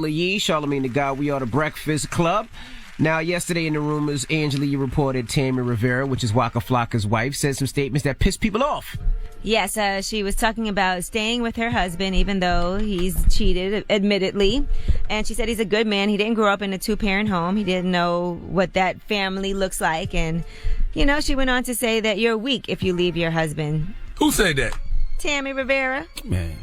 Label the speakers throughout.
Speaker 1: Yee, Charlamagne the God. We are the Breakfast Club. Now, yesterday in the rumors, Angela Yee reported Tammy Rivera, which is Waka Flocka's wife, said some statements that pissed people off.
Speaker 2: Yes, she was talking about staying with her husband even though he's cheated, admittedly. And she said he's a good man. He didn't grow up in a two-parent home. He didn't know what that family looks like. And, she went on to say that you're weak if you leave your husband.
Speaker 3: Who said that?
Speaker 2: Tammy Rivera.
Speaker 3: Man.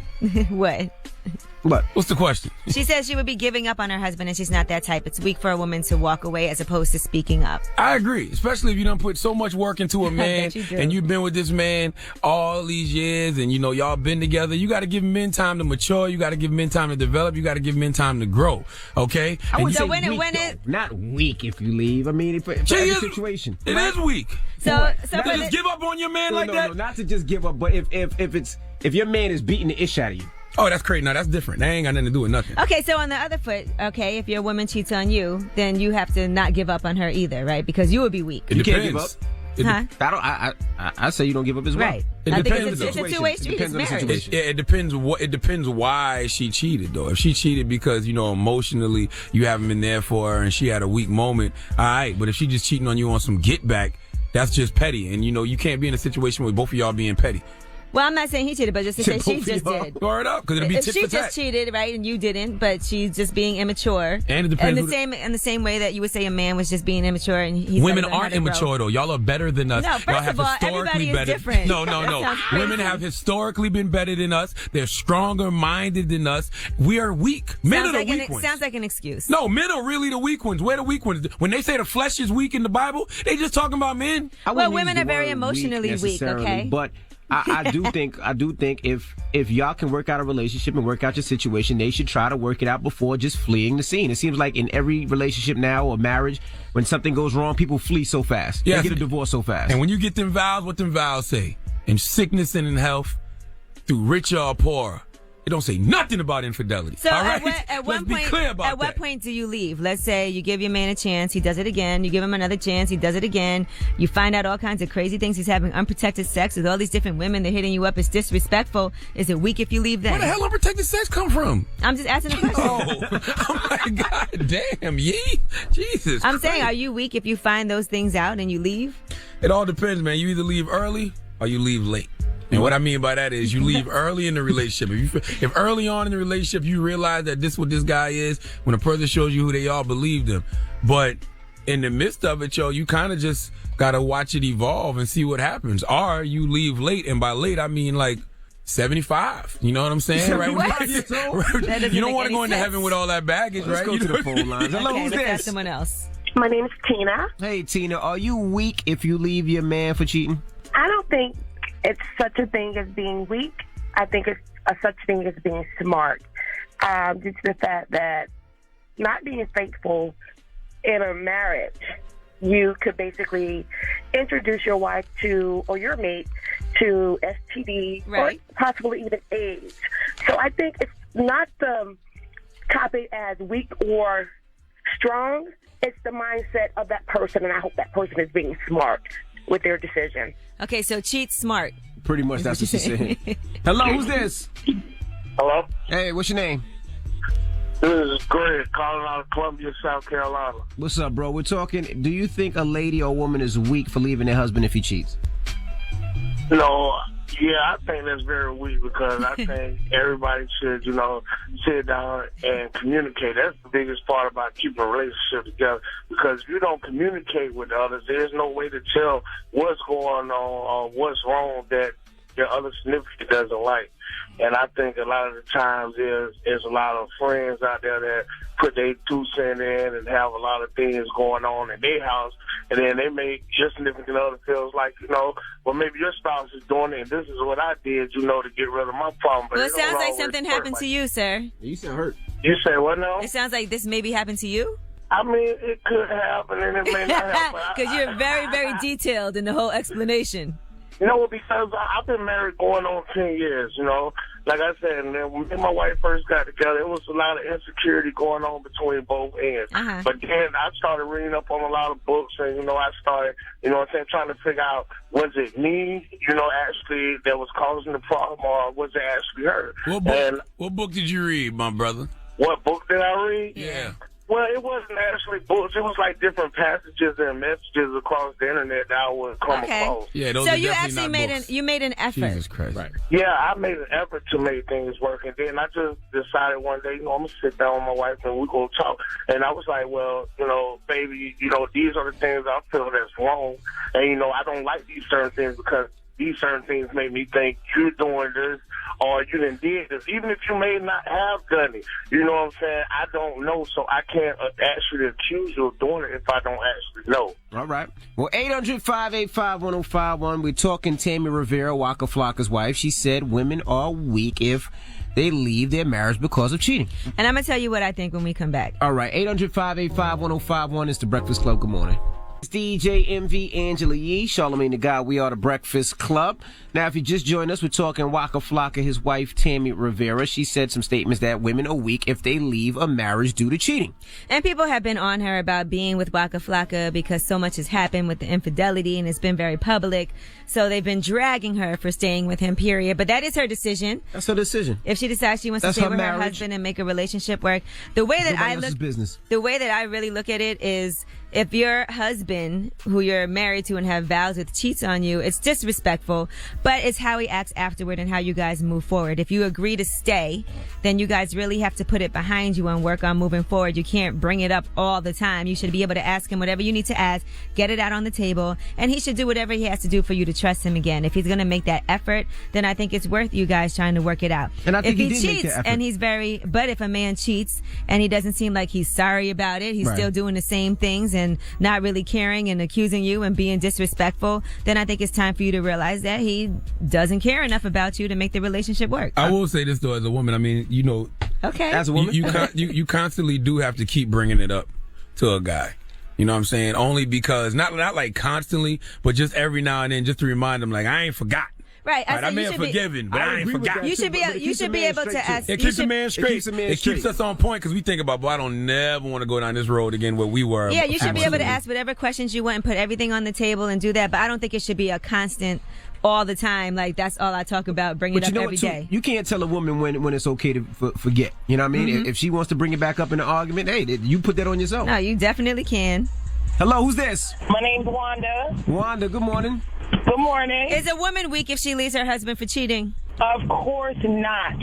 Speaker 2: What?
Speaker 3: What's the question?
Speaker 2: She says she would be giving up on her husband, and she's not that type. It's weak for a woman to walk away as opposed to speaking up.
Speaker 3: I agree, especially if you done put so much work into a man, and you've been with this man all these years, and y'all been together. You got to give men time to mature. You got to give men time to develop. You got to give men time to grow. Okay?
Speaker 1: I would say not weak if you leave. I mean, for every situation,
Speaker 3: it is weak.
Speaker 2: So
Speaker 3: just give up on your man that.
Speaker 1: No, not to just give up, but if your man is beating the ish out of you.
Speaker 3: Oh, that's crazy. No, that's different. That ain't got nothing to do with nothing.
Speaker 2: Okay, so on the other foot, if your woman cheats on you, then you have to not give up on her either, right? Because you would be weak.
Speaker 3: It depends.
Speaker 1: Can't give up. I say you don't give up as well.
Speaker 2: Right.
Speaker 3: It depends.
Speaker 2: It's a two-way street. It's marriage.
Speaker 3: It depends. It depends why she cheated, though. If she cheated because emotionally you haven't been there for her and she had a weak moment, all right. But if she just cheating on you on some get back, that's just petty. And you can't be in a situation with both of y'all being petty.
Speaker 2: Well, I'm not saying he cheated, but just to say she just did.
Speaker 3: Word up, because it'll be tit for tat.
Speaker 2: If she just cheated, right, and you didn't, but she's just being immature.
Speaker 3: And it depends.
Speaker 2: In the same way that you would say a man was just being immature, and he's
Speaker 3: women aren't immature though. Y'all are better than us.
Speaker 2: No, first of all, everybody is different.
Speaker 3: No. Women have historically been better than us. They're stronger minded than us. We are weak. Men are the weak ones.
Speaker 2: Sounds like an excuse.
Speaker 3: No, men are really the weak ones. We're the weak ones. When they say the flesh is weak in the Bible, they just talking about men.
Speaker 2: Well, women are very emotionally weak. Okay,
Speaker 1: but. I do think if y'all can work out a relationship and work out your situation, they should try to work it out before just fleeing the scene. It seems like in every relationship now or marriage, when something goes wrong, people flee so fast. They get a divorce so fast.
Speaker 3: And when you get them vows, what them vows say? In sickness and in health, through richer or poorer. It don't say nothing about infidelity.
Speaker 2: So
Speaker 3: all right?
Speaker 2: at
Speaker 3: what
Speaker 2: point do you leave? Let's say you give your man a chance, he does it again. You give him another chance, he does it again. You find out all kinds of crazy things. He's having unprotected sex with all these different women. They're hitting you up. It's disrespectful. Is it weak if you leave then?
Speaker 3: Where the hell unprotected sex come from?
Speaker 2: I'm just asking a question.
Speaker 3: Oh my God damn, Yee. Jesus
Speaker 2: I'm
Speaker 3: Christ.
Speaker 2: saying, are you weak if you find those things out and you leave?
Speaker 3: It all depends, man. You either leave early or you leave late. And what I mean by that is you leave early in the relationship. If early on in the relationship you realize that this is what this guy is, when a person shows you who they are, believe them. But in the midst of it, you kind of just got to watch it evolve and see what happens. Or you leave late, and by late I mean like 75. You know what I'm saying? Right? You don't want to go into heaven with all that baggage,
Speaker 1: Let's
Speaker 3: right?
Speaker 1: go to the phone lines. Hello, who's
Speaker 2: let's
Speaker 1: this?
Speaker 2: ask someone else.
Speaker 4: My name is Tina.
Speaker 1: Hey, Tina, are you weak if you leave your man for cheating?
Speaker 4: I don't think it's such a thing as being weak. I think it's such a thing as being smart. Due to the fact that not being faithful in a marriage, you could basically introduce your wife or your mate to STD,
Speaker 2: right,
Speaker 4: or possibly even AIDS. So I think it's not the topic as weak or strong. It's the mindset of that person, and I hope that person is being smart with their decision.
Speaker 2: Okay, so cheat smart.
Speaker 1: Pretty much that's what she's saying. Hello, who's this?
Speaker 5: Hello?
Speaker 1: Hey, what's your name?
Speaker 5: This is Greg calling out of Columbia, South Carolina.
Speaker 1: What's up, bro? We're talking, do you think a lady or woman is weak for leaving their husband if he cheats?
Speaker 5: No, yeah, I think that's very weak because I think everybody should, sit down and communicate. That's the biggest part about keeping a relationship together, because if you don't communicate with others, there's no way to tell what's going on or what's wrong that your other significant doesn't like. And I think a lot of the times there's a lot of friends out there that put their 2 cents in and have a lot of things going on in their house, and then they make your significant other feels like, well, maybe your spouse is doing it, and this is what I did, to get rid of my problem. But
Speaker 2: well, it sounds like something happened to you, sir.
Speaker 1: You sound hurt.
Speaker 5: You say what now?
Speaker 2: It sounds like this maybe happened to you.
Speaker 5: I mean, it could happen, and it may not happen.
Speaker 2: Because you're very, very detailed in the whole explanation.
Speaker 5: Because I've been married going on 10 years, Like I said, when me and my wife first got together, it was a lot of insecurity going on between both ends.
Speaker 2: Uh-huh.
Speaker 5: But then I started reading up on a lot of books, and, I started, trying to figure out, was it me, actually, that was causing the problem, or was it actually her?
Speaker 3: What book did you read, my brother?
Speaker 5: what book did I read?
Speaker 3: Yeah.
Speaker 5: Well, it wasn't actually books. It was like different passages and messages across the internet that I would come across.
Speaker 3: Yeah, those
Speaker 2: So
Speaker 3: are
Speaker 2: you
Speaker 3: definitely
Speaker 2: actually
Speaker 3: not books.
Speaker 2: made an effort.
Speaker 3: Jesus Christ. Right.
Speaker 5: Yeah, I made an effort to make things work, and then I just decided one day, I'm gonna sit down with my wife and we're gonna talk. And I was like, well, baby, these are the things I feel that's wrong, and I don't like these certain things because these certain things make me think you're doing this or you done did this, even if you may not have done it. You know what I'm saying? I don't know, so I can't actually accuse you of doing it if I don't actually know.
Speaker 1: All right. Well, 800-585-1051. We're talking Tammy Rivera, Waka Flocka's wife. She said women are weak if they leave their marriage because of cheating.
Speaker 2: And I'm going to tell you what I think when we come back.
Speaker 1: All right. 800-585-1051 is the Breakfast Club. Good morning. It's DJ MV, Angela Yee, Charlamagne the God. We are the Breakfast Club. Now, if you just joined us, we're talking Waka Flocka, his wife, Tammy Rivera. She said some statements that women are weak if they leave a marriage due to cheating.
Speaker 2: And people have been on her about being with Waka Flocka because so much has happened with the infidelity and it's been very public. So they've been dragging her for staying with him, period. But that is her decision.
Speaker 1: That's her decision.
Speaker 2: If she decides she wants
Speaker 1: That's
Speaker 2: to stay
Speaker 1: her
Speaker 2: with her
Speaker 1: marriage.
Speaker 2: husband and make a relationship work. The way that
Speaker 1: Nobody else's business.
Speaker 2: The way that I really look at it is if your husband, who you're married to and have vows with, cheats on you, it's disrespectful, but it's how he acts afterward and how you guys move forward. If you agree to stay, then you guys really have to put it behind you and work on moving forward. You can't bring it up all the time. You should be able to ask him whatever you need to ask, get it out on the table, and he should do whatever he has to do for you to trust him again. If he's going to make that effort, then I think it's worth you guys trying to work it out.
Speaker 1: And I think
Speaker 2: if
Speaker 1: he
Speaker 2: he
Speaker 1: did make
Speaker 2: cheats
Speaker 1: that effort.
Speaker 2: but if a man cheats and he doesn't seem like he's sorry about it, he's
Speaker 1: Right.
Speaker 2: still doing the same things and not really caring and accusing you and being disrespectful, then I think it's time for you to realize that he doesn't care enough about you to make the relationship work.
Speaker 3: I will say this though, as a woman, I mean,
Speaker 2: Okay.
Speaker 1: As a woman?
Speaker 3: you constantly do have to keep bringing it up to a guy. You know what I'm saying? Only because not like constantly, but just every now and then, just to remind him, like, I ain't forgot.
Speaker 2: Right.
Speaker 3: I may have forgiven, but I ain't forgot.
Speaker 2: You should be able to ask.
Speaker 3: It keeps a man straight. It keeps us on point because we think about, boy, I don't never want to go down this road again where we were.
Speaker 2: Yeah, you should be able to ask whatever questions you want and put everything on the table and do that. But I don't think it should be a constant all the time. Like, that's all I talk about. Bring it up every day.
Speaker 1: You can't tell a woman when it's okay to forget. You know what I mean?
Speaker 2: Mm-hmm.
Speaker 1: If she wants to bring it back up in an argument, hey, you put that on yourself.
Speaker 2: No, you definitely can.
Speaker 1: Hello, who's this?
Speaker 6: My name's Wanda.
Speaker 1: Wanda, good morning.
Speaker 6: Good morning.
Speaker 2: Is a woman weak if she leaves her husband for cheating?
Speaker 6: Of course not.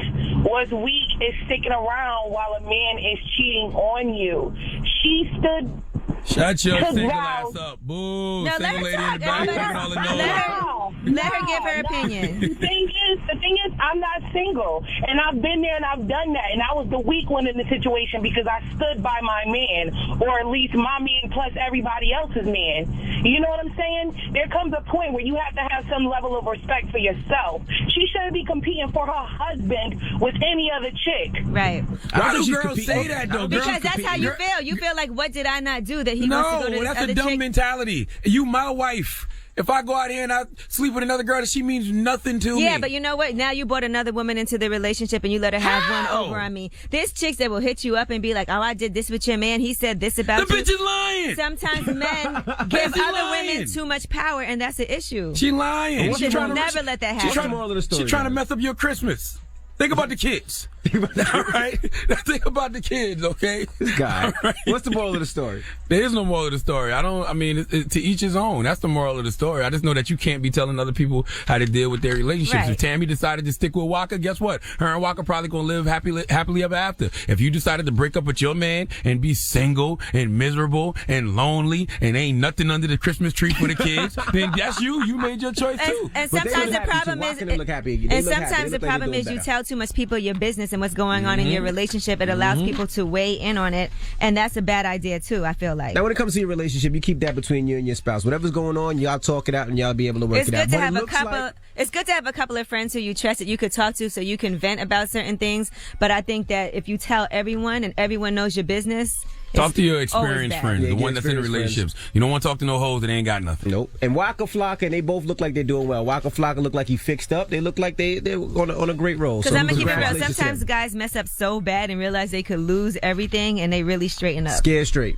Speaker 6: What's weak is sticking around while a man is cheating on you. She stood...
Speaker 3: Shut your single
Speaker 6: Wow.
Speaker 3: ass up. Boo.
Speaker 2: No, let
Speaker 3: Single
Speaker 2: her
Speaker 3: lady
Speaker 2: talk.
Speaker 3: in the back
Speaker 2: Let her-
Speaker 3: making all the noise.
Speaker 2: Let her give her opinion.
Speaker 6: The thing is, I'm not single, and I've been there and I've done that, and I was the weak one in the situation because I stood by my man, or at least my man plus everybody else's man. You know what I'm saying? There comes a point where you have to have some level of respect for yourself. She shouldn't be competing for her husband with any other chick.
Speaker 2: Right.
Speaker 3: Why do
Speaker 1: she's
Speaker 3: girls
Speaker 1: competing.
Speaker 3: say that, though?
Speaker 2: Because
Speaker 3: Girls
Speaker 2: that's how you
Speaker 3: compete.
Speaker 2: feel. You feel like, what did I not do that he wants to go to
Speaker 3: No,
Speaker 2: this
Speaker 3: that's
Speaker 2: other
Speaker 3: a dumb
Speaker 2: chick?
Speaker 3: mentality. You my wife. If I go out here and I sleep with another girl, she means nothing to me.
Speaker 2: Yeah, but you know what? Now you brought another woman into the relationship and you let her have
Speaker 3: How?
Speaker 2: one over on me. There's chicks that will hit you up and be like, oh, I did this with your man. He said this about
Speaker 3: the
Speaker 2: you.
Speaker 3: bitch is lying.
Speaker 2: Sometimes men give
Speaker 3: She
Speaker 2: other
Speaker 3: lying.
Speaker 2: women too much power, and that's an issue.
Speaker 3: She lying.
Speaker 2: You
Speaker 3: She
Speaker 2: should
Speaker 3: trying to-
Speaker 2: never let that
Speaker 3: She's
Speaker 2: happen.
Speaker 3: trying,
Speaker 1: moral of the story,
Speaker 3: she's trying to
Speaker 1: man?
Speaker 3: mess up your Christmas. Think about the kids. All right? Think about the kids, okay?
Speaker 1: This guy.
Speaker 3: All right?
Speaker 1: What's the moral of the story?
Speaker 3: There is no moral of the story. To each his own. That's the moral of the story. I just know that you can't be telling other people how to deal with their relationships.
Speaker 2: Right.
Speaker 3: If Tammy decided to stick with Waka, guess what? Her and Waka probably gonna live happily ever after. If you decided to break up with your man and be single and miserable and lonely and ain't nothing under the Christmas tree for the kids, then that's you. You made your choice too.
Speaker 2: And
Speaker 1: But they
Speaker 2: sometimes
Speaker 1: look
Speaker 2: the
Speaker 1: happy,
Speaker 2: problem
Speaker 1: too.
Speaker 2: is,
Speaker 1: Why can they look happy? They
Speaker 2: and
Speaker 1: look happy.
Speaker 2: sometimes
Speaker 1: They
Speaker 2: the
Speaker 1: look like
Speaker 2: problem
Speaker 1: they're
Speaker 2: is
Speaker 1: doing
Speaker 2: you
Speaker 1: better.
Speaker 2: tell too much people your business and what's going on in your relationship. It allows people to weigh in on it, and that's a bad idea too. I feel like
Speaker 1: Now, when it comes to your relationship, you keep that between you and your spouse. Whatever's going on, y'all talk it out and y'all be able to work
Speaker 2: it's
Speaker 1: it out.
Speaker 2: good to
Speaker 1: But it
Speaker 2: have a
Speaker 1: looks
Speaker 2: couple.
Speaker 1: like-
Speaker 2: It's good to have a couple of friends who you trust that you could talk to, so you can vent about certain things. But I think that if you tell everyone and everyone knows your business,
Speaker 3: Talk
Speaker 2: it's
Speaker 3: to your
Speaker 2: always
Speaker 3: experienced
Speaker 2: bad.
Speaker 3: friends,
Speaker 1: Yeah,
Speaker 3: the
Speaker 1: get
Speaker 3: one that's in the
Speaker 1: experienced
Speaker 3: relationships. You don't want to talk to no hoes that ain't got nothing.
Speaker 1: Nope. And Waka Flocka, and they both look like they're doing well. Waka Flocka look like he fixed up. They look like they're on a great roll.
Speaker 2: Because
Speaker 1: So
Speaker 2: I'm gonna keep it real.
Speaker 1: congratulations to
Speaker 2: Sometimes
Speaker 1: them.
Speaker 2: guys mess up so bad and realize they could lose everything, and they really straighten up.
Speaker 1: Scared straight.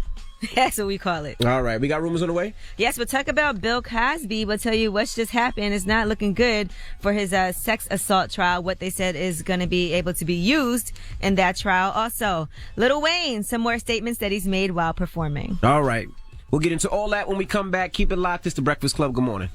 Speaker 2: That's what we call it.
Speaker 1: All right. We got rumors on the way?
Speaker 2: Yes, we'll talk about Bill Cosby. We'll tell you what's just happened. It's not looking good for his sex assault trial. What they said is going to be able to be used in that trial. Also, Lil Wayne, some more statements that he's made while performing.
Speaker 1: All right. We'll get into all that when we come back. Keep it locked. It's The Breakfast Club. Good morning.